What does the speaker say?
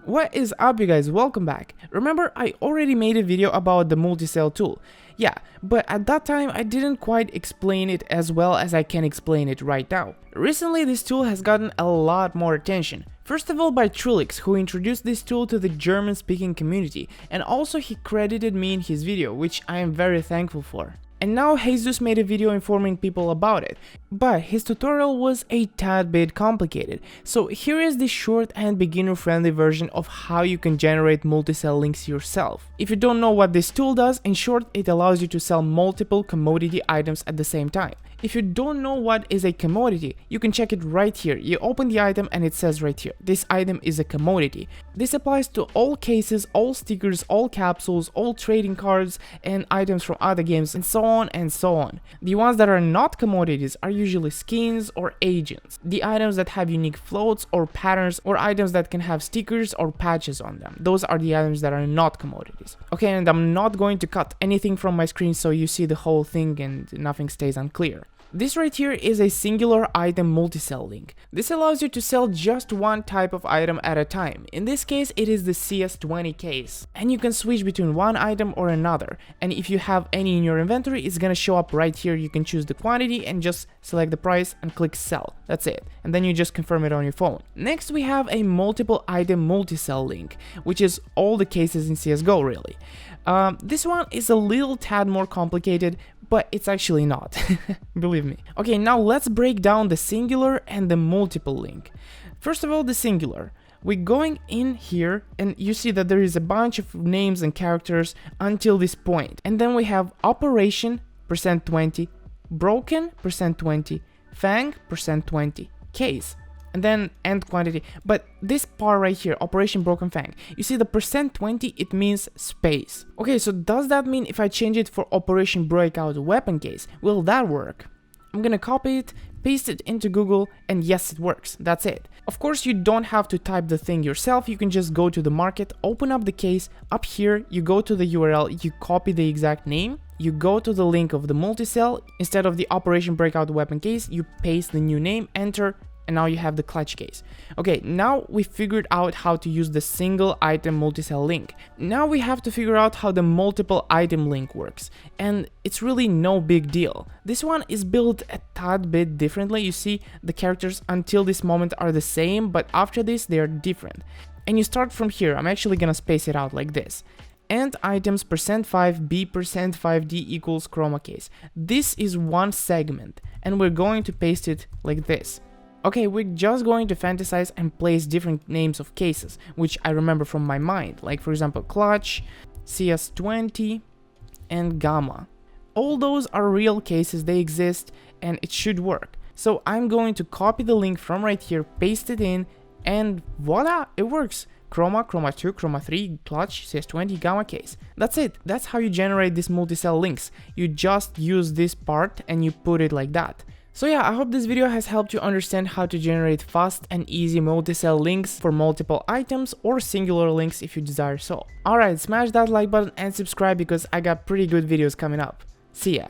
What is up, you guys? Welcome back. Remember, I already made a video about the Multisell tool. Yeah, but at that time I didn't quite explain it as well as I can explain it right now. Recently this tool has gotten a lot more attention. First of all by Prix, who introduced this tool to the German-speaking community, and also he credited me in his video, which I am very thankful for. And now Jesus made a video informing people about it, but his tutorial was a tad bit complicated, so here is the short and beginner-friendly version of how you can generate multi-sell links yourself. If you don't know what this tool does, in short, it allows you to sell multiple commodity items at the same time. If you don't know what is a commodity, you can check it right here. You open the item and it says right here, this item is a commodity. This applies to all cases, all stickers, all capsules, all trading cards, and items from other games, and so on and so on. The ones that are not commodities are usually skins or agents. The items that have unique floats or patterns, or items that can have stickers or patches on them. Those are the items that are not commodities. Okay, and I'm not going to cut anything from my screen so you see the whole thing and nothing stays unclear. This right here is a singular item multi-sell link. This allows you to sell just one type of item at a time. In this case, it is the CS20 case. And you can switch between one item or another. And if you have any in your inventory, it's gonna show up right here. You can choose the quantity and just select the price and click sell. That's it. And then you just confirm it on your phone. Next, we have a multiple item multi-sell link, which is all the cases in CSGO really. This one is a little tad more complicated, but it's actually not, believe me. Okay, now let's break down the singular and the multiple link. First of all, the singular. We're going in here and you see that there is a bunch of names and characters until this point. And then we have operation %20, broken %20, fang %20, case. And then end quantity, but this part right here, operation broken fang, you see the %20, it means space. Okay, so does that mean if I change it for operation breakout weapon case, will that work? I'm gonna copy it, paste it into Google, and yes, it works. That's it. Of course, you don't have to type the thing yourself. You can just go to the market, open up the case. Up here, you go to the URL, you copy the exact name, you go to the link of the multi-sell. Instead of the operation breakout weapon case, you paste the new name, enter, and now you have the clutch case. Okay, now we figured out how to use the single item multi-sell link. Now we have to figure out how the multiple item link works. And it's really no big deal. This one is built a tad bit differently. You see, the characters until this moment are the same, but after this they are different. And you start from here. I'm actually gonna space it out like this. And items %5 B %5 D equals chroma case. This is one segment, and we're going to paste it like this. Okay, we're just going to fantasize and place different names of cases, which I remember from my mind, like for example clutch, CS20, and gamma. All those are real cases, they exist, and it should work. So I'm going to copy the link from right here, paste it in, and voila, it works. Chroma, chroma 2, chroma 3, clutch, CS20, gamma case. That's it. That's how you generate these multi-sell links. You just use this part and you put it like that. So yeah, I hope this video has helped you understand how to generate fast and easy multi-sell links for multiple items or singular links if you desire so. Alright, smash that like button and subscribe because I got pretty good videos coming up. See ya!